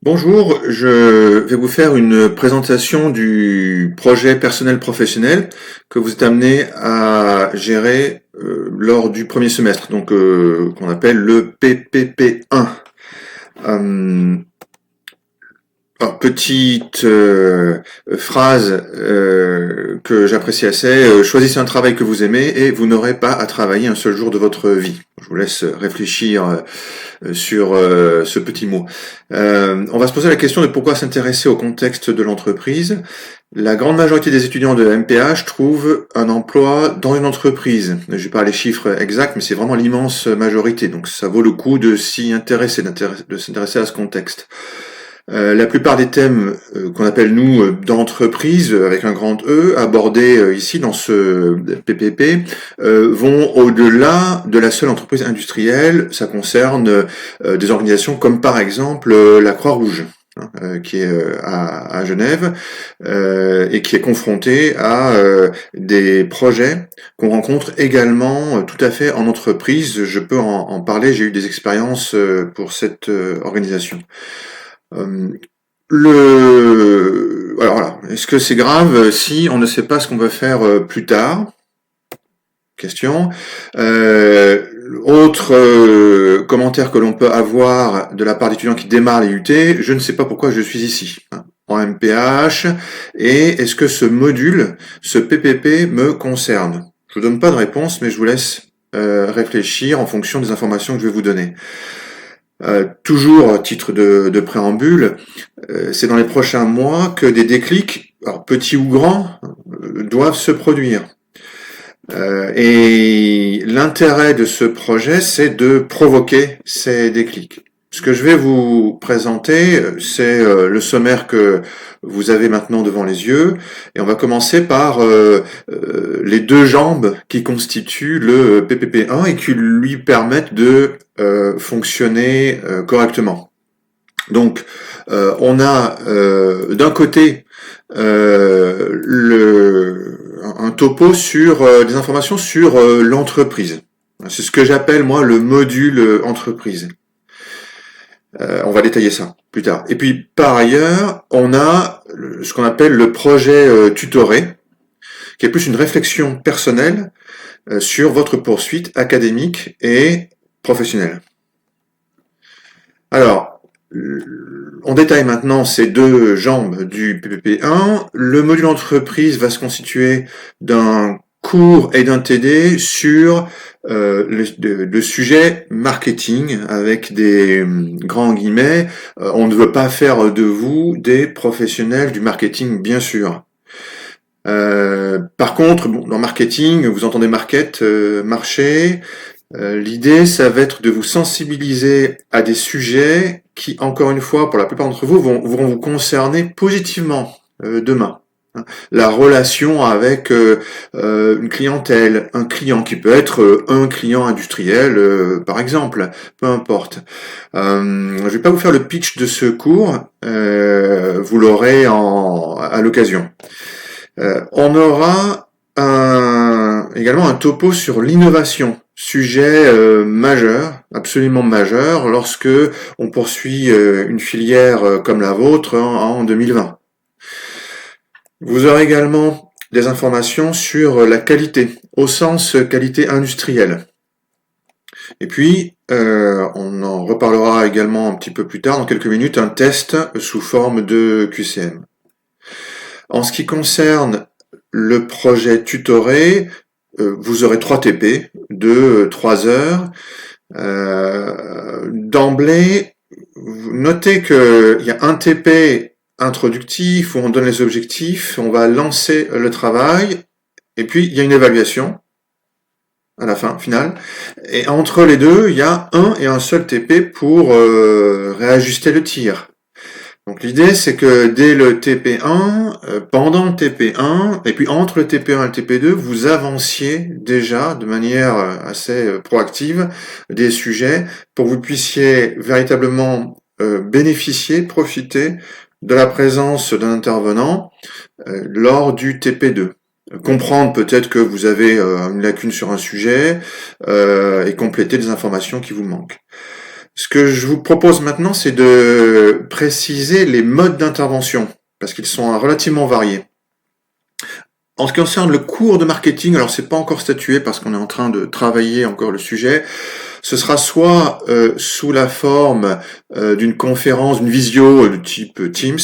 Bonjour, je vais vous faire une présentation du projet personnel professionnel que vous êtes amené à gérer lors du premier semestre, donc qu'on appelle le PPP1. Alors, petite phrase que j'apprécie assez, choisissez un travail que vous aimez et vous n'aurez pas à travailler un seul jour de votre vie. Je vous laisse réfléchir sur ce petit mot. On va se poser la question de pourquoi s'intéresser au contexte de l'entreprise. La grande majorité des étudiants de MPH trouvent un emploi dans une entreprise. Je n'ai pas les chiffres exacts, mais c'est vraiment l'immense majorité. Donc ça vaut le coup de s'y intéresser, de s'intéresser à ce contexte. La plupart des thèmes qu'on appelle nous d'entreprise avec un grand E abordés ici dans ce PPP vont au-delà de la seule entreprise industrielle. Ça concerne des organisations comme par exemple la Croix-Rouge, qui est à Genève et qui est confrontée à des projets qu'on rencontre également tout à fait en entreprise. Je peux en parler, j'ai eu des expériences pour cette organisation. Alors voilà, est-ce que c'est grave si on ne sait pas ce qu'on va faire plus tard? Question. Autre commentaire que l'on peut avoir de la part d'étudiants qui démarrent les UT, je ne sais pas pourquoi je suis ici, en MPH, et est-ce que ce module, ce PPP me concerne? Je vous donne pas de réponse, mais je vous laisse réfléchir en fonction des informations que je vais vous donner. Toujours à titre de préambule, c'est dans les prochains mois que des déclics, alors petits ou grands, doivent se produire. Et l'intérêt de ce projet, c'est de provoquer ces déclics. Ce que je vais vous présenter, c'est le sommaire que vous avez maintenant devant les yeux, et on va commencer par les deux jambes qui constituent le PPP1 et qui lui permettent de fonctionner correctement. Donc, on a d'un côté un topo sur des informations sur l'entreprise. C'est ce que j'appelle moi le module entreprise. On va détailler ça plus tard. Et puis par ailleurs, on a ce qu'on appelle le projet tutoré, qui est plus une réflexion personnelle sur votre poursuite académique et professionnelle. Alors, on détaille maintenant ces deux jambes du PPP1. Le module entreprise va se constituer d'un cours et d'un TD sur le sujet marketing avec des grands guillemets. On ne veut pas faire de vous des professionnels du marketing, bien sûr. Par contre, dans marketing, vous entendez marché. L'idée, ça va être de vous sensibiliser à des sujets qui, encore une fois, pour la plupart d'entre vous, vont vous concerner positivement demain. La relation avec une clientèle, un client qui peut être un client industriel, par exemple, peu importe. Je vais pas vous faire le pitch de ce cours, vous l'aurez à l'occasion. On aura également un topo sur l'innovation, sujet majeur, absolument majeur, lorsque on poursuit une filière comme la vôtre en 2020. Vous aurez également des informations sur la qualité, au sens qualité industrielle. Et puis, on en reparlera également un petit peu plus tard, dans quelques minutes, un test sous forme de QCM. En ce qui concerne le projet tutoré, vous aurez 3 TP de 3 heures. D'emblée, notez qu'il y a un TP introductif où on donne les objectifs, on va lancer le travail, et puis il y a une évaluation à la fin, finale. Et entre les deux, il y a un et un seul TP pour réajuster le tir. Donc l'idée, c'est que dès le TP1, pendant le TP1, et puis entre le TP1 et le TP2, vous avanciez déjà de manière assez proactive des sujets pour que vous puissiez véritablement bénéficier, profiter de la présence d'un intervenant lors du TP2. Comprendre peut-être que vous avez une lacune sur un sujet et compléter des informations qui vous manquent. Ce que je vous propose maintenant, c'est de préciser les modes d'intervention, parce qu'ils sont relativement variés. En ce qui concerne le cours de marketing, alors c'est pas encore statué parce qu'on est en train de travailler encore le sujet. Ce sera soit sous la forme d'une conférence, d'une visio de type Teams,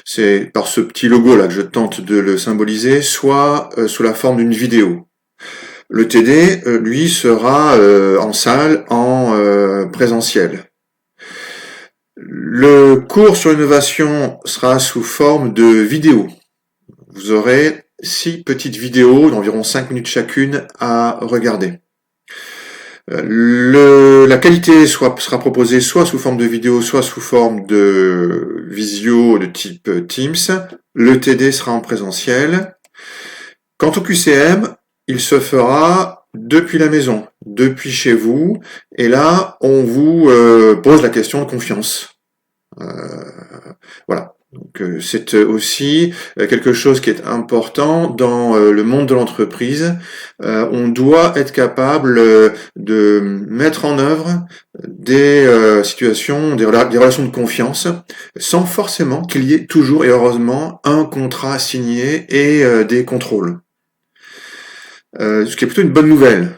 c'est par ce petit logo là que je tente de le symboliser, soit sous la forme d'une vidéo. Le TD, lui, sera en salle, en présentiel. Le cours sur l'innovation sera sous forme de vidéo. Vous aurez 6 petites vidéos d'environ 5 minutes chacune à regarder. La qualité sera proposée soit sous forme de vidéo, soit sous forme de visio de type Teams. Le TD sera en présentiel. Quant au QCM, il se fera depuis la maison, depuis chez vous. Et là, on vous pose la question de confiance. Voilà. Donc, c'est aussi quelque chose qui est important dans le monde de l'entreprise. On doit être capable de mettre en œuvre des situations, des relations de confiance, sans forcément qu'il y ait toujours et heureusement un contrat signé et des contrôles. Ce qui est plutôt une bonne nouvelle.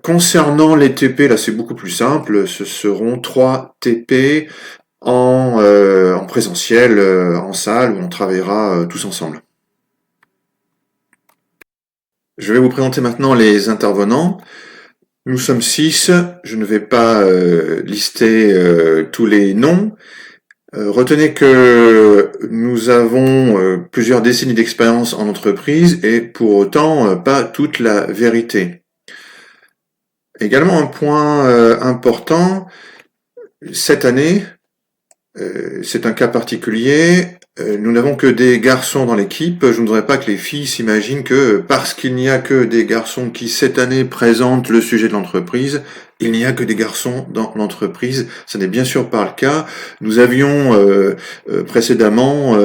Concernant les TP, là c'est beaucoup plus simple, ce seront 3 TP en présentiel, en salle, où on travaillera tous ensemble. Je vais vous présenter maintenant les intervenants. Nous sommes 6, je ne vais pas lister tous les noms. Retenez que nous avons plusieurs décennies d'expérience en entreprise et pour autant pas toute la vérité. Également un point important, cette année, c'est un cas particulier, nous n'avons que des garçons dans l'équipe. Je ne voudrais pas que les filles s'imaginent que parce qu'il n'y a que des garçons qui cette année présentent le sujet de l'entreprise, il n'y a que des garçons dans l'entreprise. Ce n'est bien sûr pas le cas. Nous avions précédemment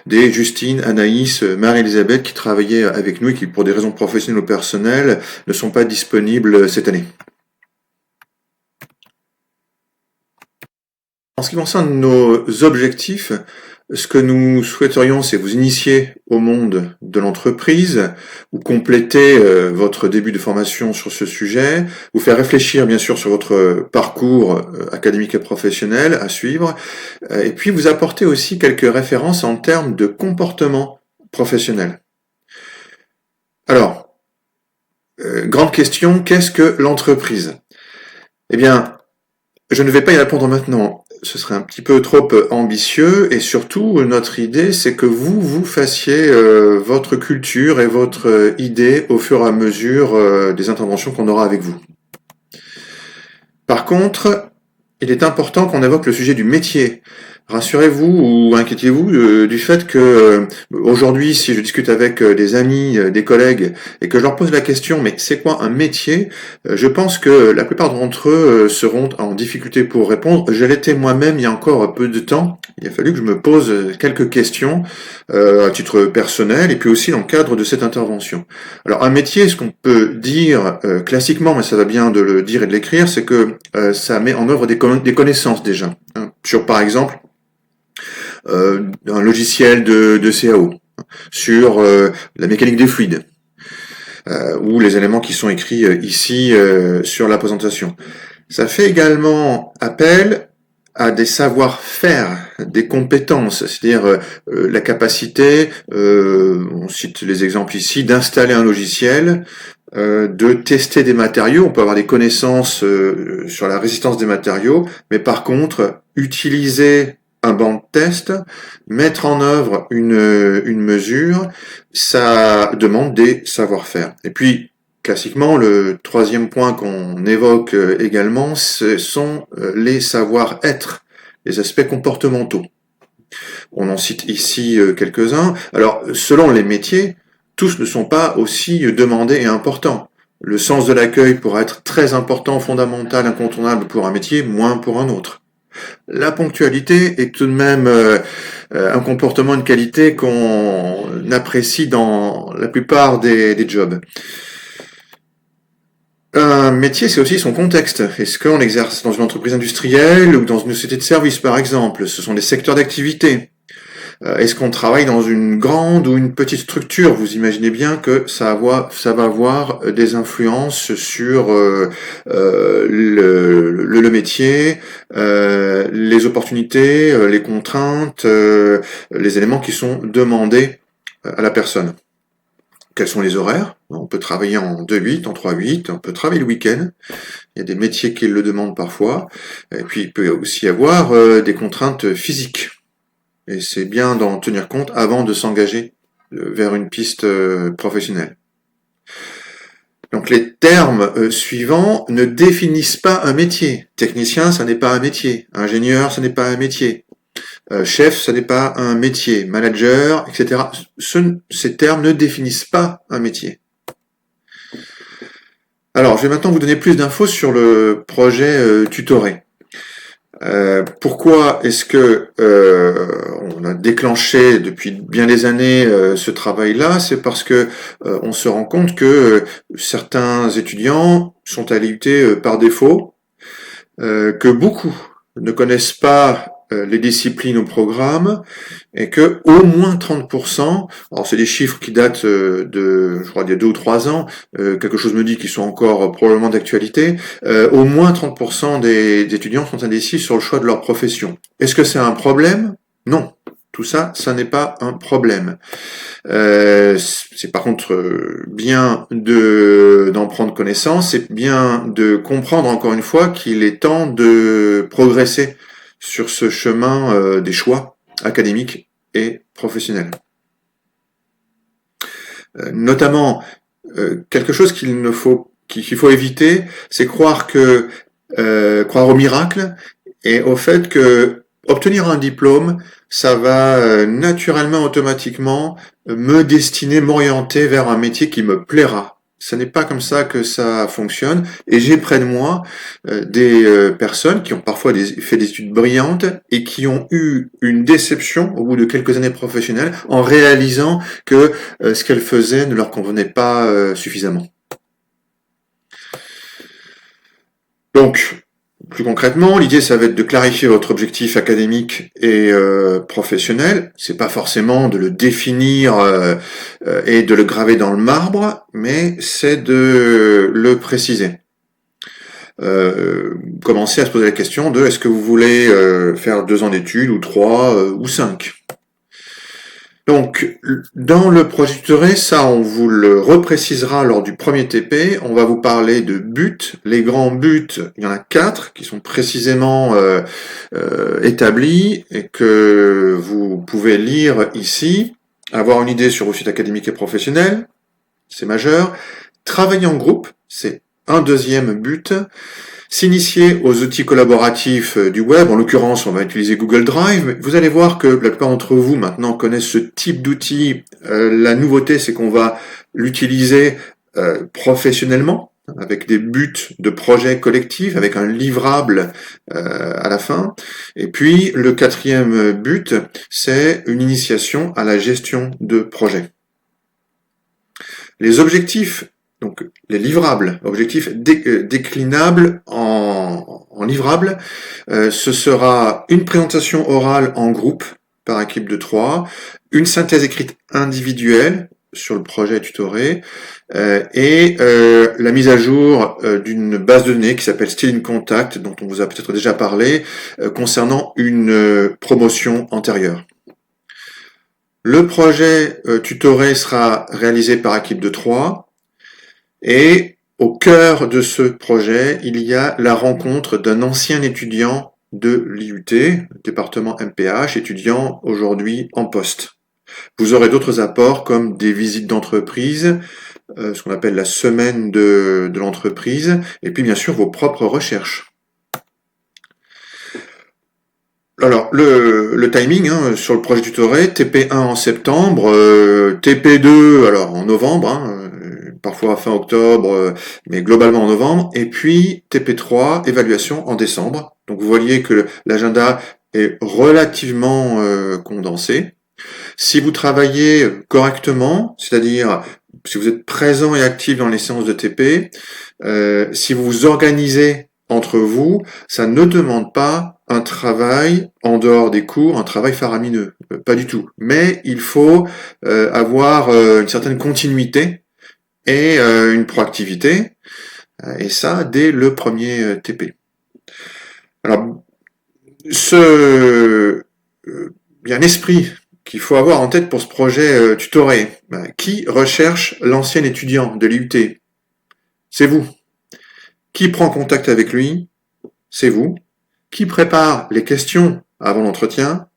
des Justine, Anaïs, Marie-Elisabeth qui travaillaient avec nous et qui, pour des raisons professionnelles ou personnelles, ne sont pas disponibles cette année. En ce qui concerne nos objectifs, ce que nous souhaiterions, c'est vous initier au monde de l'entreprise, ou compléter votre début de formation sur ce sujet, vous faire réfléchir bien sûr sur votre parcours académique et professionnel à suivre, et puis vous apporter aussi quelques références en termes de comportement professionnel. Alors, grande question, qu'est-ce que l'entreprise? Eh bien, je ne vais pas y répondre maintenant. Ce serait un petit peu trop ambitieux et surtout notre idée c'est que vous fassiez votre culture et votre idée au fur et à mesure des interventions qu'on aura avec vous. Par contre, il est important qu'on évoque le sujet du métier. Rassurez-vous ou inquiétez-vous du fait que aujourd'hui, si je discute avec des amis, des collègues, et que je leur pose la question, mais c'est quoi un métier? Je pense que la plupart d'entre eux seront en difficulté pour répondre. Je l'étais moi-même il y a encore peu de temps. Il a fallu que je me pose quelques questions à titre personnel et puis aussi dans le cadre de cette intervention. Alors un métier, ce qu'on peut dire classiquement, mais ça va bien de le dire et de l'écrire, c'est que ça met en œuvre des connaissances déjà. Hein, sur par exemple un logiciel de CAO, sur la mécanique des fluides, ou les éléments qui sont écrits ici sur la présentation. Ça fait également appel à des savoir-faire, des compétences, c'est-à-dire la capacité, on cite les exemples ici, d'installer un logiciel, de tester des matériaux. On peut avoir des connaissances sur la résistance des matériaux, mais par contre, utiliser un banc de test, mettre en œuvre une mesure, ça demande des savoir-faire. Et puis, classiquement, le troisième point qu'on évoque également, ce sont les savoir-être, les aspects comportementaux. On en cite ici quelques-uns. Alors, selon les métiers, tous ne sont pas aussi demandés et importants. Le sens de l'accueil pourra être très important, fondamental, incontournable pour un métier, moins pour un autre. La ponctualité est tout de même un comportement, une qualité qu'on apprécie dans la plupart des jobs. Un métier, c'est aussi son contexte. Est-ce qu'on exerce dans une entreprise industrielle ou dans une société de service, par exemple? Ce sont des secteurs d'activité. Est-ce qu'on travaille dans une grande ou une petite structure? Vous imaginez bien que ça va avoir des influences sur le métier, les opportunités, les contraintes, les éléments qui sont demandés à la personne. Quels sont les horaires? On peut travailler en 2-8, en 3-8, on peut travailler le week-end. Il y a des métiers qui le demandent parfois. Et puis il peut aussi y avoir des contraintes physiques. Et c'est bien d'en tenir compte avant de s'engager vers une piste professionnelle. Donc les termes suivants ne définissent pas un métier. Technicien, ça n'est pas un métier. Ingénieur, ça n'est pas un métier. Chef, ça n'est pas un métier. Manager, etc. Ces termes ne définissent pas un métier. Alors, je vais maintenant vous donner plus d'infos sur le projet Tutoré. Pourquoi est-ce que on a déclenché depuis bien des années ce travail-là? C'est parce que on se rend compte que certains étudiants sont à l'IUT par défaut, que beaucoup ne connaissent pas les disciplines au programme et que au moins 30%, alors c'est des chiffres qui datent je crois, d'il y a 2 ou 3 ans, quelque chose me dit qu'ils sont encore probablement d'actualité, au moins 30% des étudiants sont indécis sur le choix de leur profession. Est-ce que c'est un problème? Non. Tout ça, ça n'est pas un problème. C'est par contre bien d'en prendre connaissance, c'est bien de comprendre encore une fois qu'il est temps de progresser sur ce chemin des choix académiques et professionnels. Notamment, quelque chose qu'il faut éviter, c'est croire au miracle et au fait que obtenir un diplôme, ça va naturellement, automatiquement m'orienter vers un métier qui me plaira. Ce n'est pas comme ça que ça fonctionne. Et j'ai près de moi des personnes qui ont parfois fait des études brillantes et qui ont eu une déception au bout de quelques années professionnelles en réalisant que ce qu'elles faisaient ne leur convenait pas suffisamment. Donc, plus concrètement, l'idée, ça va être de clarifier votre objectif académique et professionnel. C'est pas forcément de le définir et de le graver dans le marbre, mais c'est de le préciser. Commencer à se poser la question de est-ce que vous voulez faire 2 ans d'études ou 3 ou 5. Donc, dans le projet tutoré, ça, on vous le reprécisera lors du premier TP. On va vous parler de buts. Les grands buts, il y en a 4 qui sont précisément établis et que vous pouvez lire ici. Avoir une idée sur vos sites académiques et professionnels, c'est majeur. Travailler en groupe, c'est un deuxième but. S'initier aux outils collaboratifs du web, en l'occurrence on va utiliser Google Drive, vous allez voir que la plupart d'entre vous maintenant connaissent ce type d'outil. La nouveauté c'est qu'on va l'utiliser professionnellement, avec des buts de projet collectif, avec un livrable à la fin. Et puis le 4e but, c'est une initiation à la gestion de projet. Les objectifs, donc les livrables, objectifs déclinables en livrables, ce sera une présentation orale en groupe par équipe de 3, une synthèse écrite individuelle sur le projet tutoré et la mise à jour d'une base de données qui s'appelle Still in Contact, dont on vous a peut-être déjà parlé, concernant une promotion antérieure. Le projet tutoré sera réalisé par équipe de 3 et au cœur de ce projet, il y a la rencontre d'un ancien étudiant de l'IUT, département MPH, étudiant aujourd'hui en poste. Vous aurez d'autres apports comme des visites d'entreprise, ce qu'on appelle la semaine de l'entreprise, et puis bien sûr vos propres recherches. Alors, le timing sur le projet tutoré, TP1 en septembre, TP2 alors en novembre, parfois fin octobre, mais globalement en novembre, et puis TP3, évaluation en décembre. Donc vous voyez que l'agenda est relativement condensé. Si vous travaillez correctement, c'est-à-dire si vous êtes présent et actif dans les séances de TP, si vous vous organisez entre vous, ça ne demande pas un travail en dehors des cours, un travail faramineux, pas du tout. Mais il faut avoir une certaine continuité et une proactivité, et ça dès le premier TP. Alors, il y a un esprit qu'il faut avoir en tête pour ce projet tutoré. Qui recherche l'ancien étudiant de l'IUT? C'est vous. Qui prend contact avec lui? C'est vous. Qui prépare les questions avant l'entretien?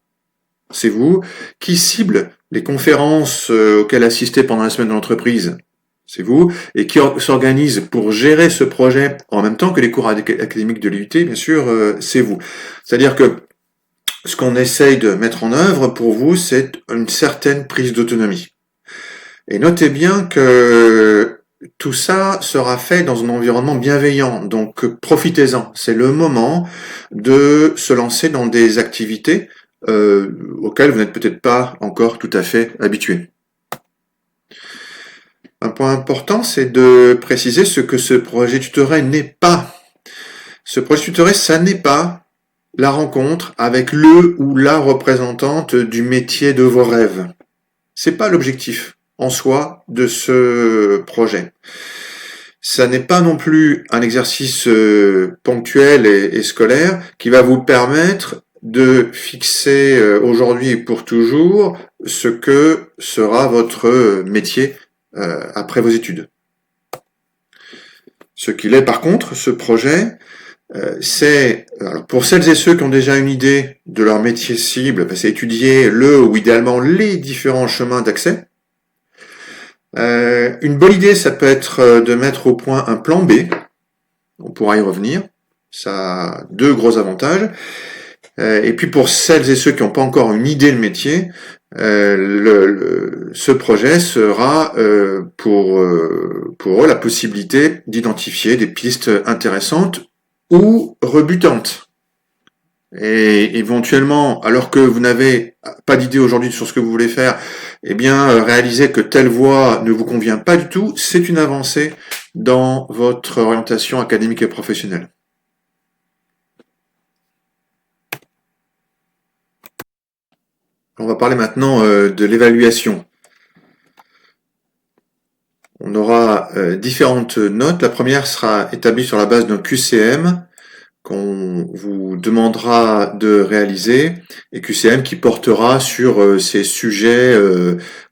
C'est vous. Qui cible les conférences auxquelles assister pendant la semaine de l'entreprise? C'est vous. Et qui s'organise pour gérer ce projet en même temps que les cours académiques de l'IUT, bien sûr, c'est vous. C'est-à-dire que ce qu'on essaye de mettre en œuvre pour vous, c'est une certaine prise d'autonomie. Et notez bien que tout ça sera fait dans un environnement bienveillant, donc profitez-en. C'est le moment de se lancer dans des activités auxquelles vous n'êtes peut-être pas encore tout à fait habitué. Un point important, c'est de préciser ce que ce projet tutoré n'est pas. Ce projet tutoré, ça n'est pas la rencontre avec le ou la représentante du métier de vos rêves. C'est pas l'objectif en soi de ce projet. Ça n'est pas non plus un exercice ponctuel et scolaire qui va vous permettre de fixer aujourd'hui et pour toujours ce que sera votre métier après vos études. Ce qu'il est par contre, ce projet, c'est, pour celles et ceux qui ont déjà une idée de leur métier cible, c'est étudier le ou idéalement les différents chemins d'accès. Une bonne idée, ça peut être de mettre au point un plan B. On pourra y revenir. Ça a deux gros avantages. Et puis pour celles et ceux qui n'ont pas encore une idée de métier, ce projet sera pour eux la possibilité d'identifier des pistes intéressantes ou rebutantes. Et éventuellement, alors que vous n'avez pas d'idée aujourd'hui sur ce que vous voulez faire, eh bien, réaliser que telle voie ne vous convient pas du tout, c'est une avancée dans votre orientation académique et professionnelle. On va parler maintenant de l'évaluation. On aura différentes notes. La première sera établie sur la base d'un QCM qu'on vous demandera de réaliser, et QCM qui portera sur ces sujets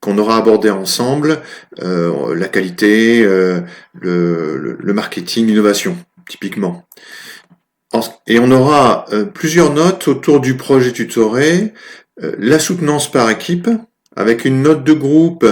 qu'on aura abordés ensemble, la qualité, le marketing, l'innovation, typiquement. Et on aura plusieurs notes autour du projet tutoré, la soutenance par équipe, avec une note de groupe.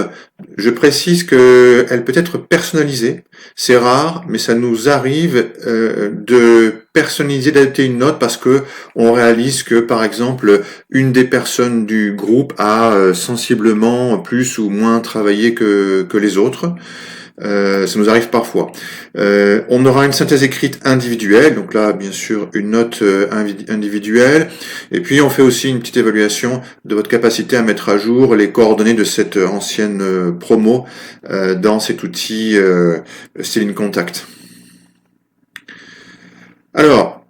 Je précise qu'elle peut être personnalisée. C'est rare, mais ça nous arrive de personnaliser, d'adapter une note parce que on réalise que, par exemple, une des personnes du groupe a sensiblement plus ou moins travaillé que les autres. Ça nous arrive parfois. On aura une synthèse écrite individuelle, donc là, bien sûr, une note individuelle. Et puis, on fait aussi une petite évaluation de votre capacité à mettre à jour les coordonnées de cette ancienne promo dans cet outil Céline Contact. Alors,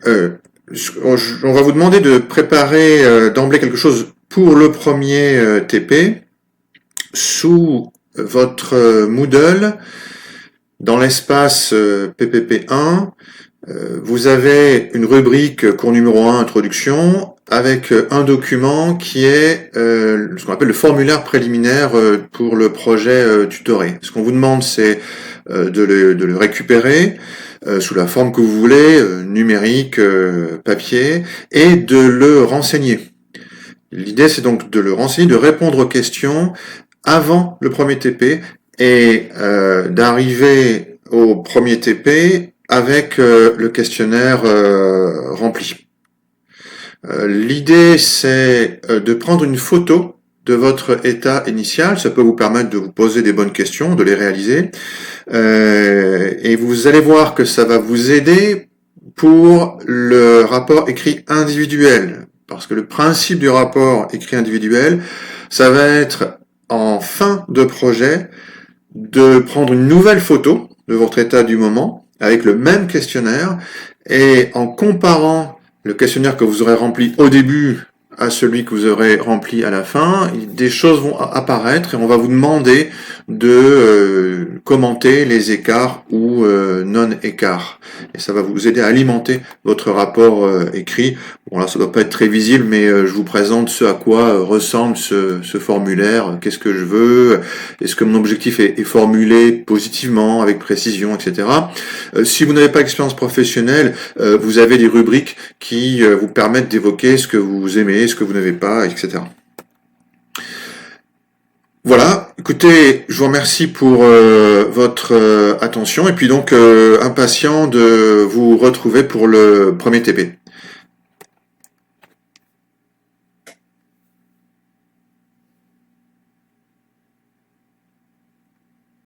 on va vous demander de préparer d'emblée quelque chose pour le premier TP sous votre Moodle. Dans l'espace PPP1, vous avez une rubrique cours numéro 1, introduction, avec un document qui est ce qu'on appelle le formulaire préliminaire pour le projet tutoré. Ce qu'on vous demande, c'est de le récupérer sous la forme que vous voulez, numérique, papier, et de le renseigner. L'idée, c'est donc de le renseigner, de répondre aux questions avant le premier TP et d'arriver au premier TP avec le questionnaire rempli. L'idée, c'est de prendre une photo de votre état initial. Ça peut vous permettre de vous poser des bonnes questions, de les réaliser. Et vous allez voir que ça va vous aider pour le rapport écrit individuel. Parce que le principe du rapport écrit individuel, ça va être en fin de projet de prendre une nouvelle photo de votre état du moment avec le même questionnaire et en comparant le questionnaire que vous aurez rempli au début à celui que vous aurez rempli à la fin, des choses vont apparaître et on va vous demander de commenter les écarts ou non-écarts. Et ça va vous aider à alimenter votre rapport écrit. Bon là, ça doit pas être très visible, mais je vous présente ce à quoi ressemble ce formulaire. Qu'est-ce que je veux? Est-ce que mon objectif est formulé positivement, avec précision, etc. Si vous n'avez pas d'expérience professionnelle, vous avez des rubriques qui vous permettent d'évoquer ce que vous aimez, ce que vous n'avez pas, etc. Voilà, écoutez, je vous remercie pour votre attention et puis donc impatient de vous retrouver pour le premier TP.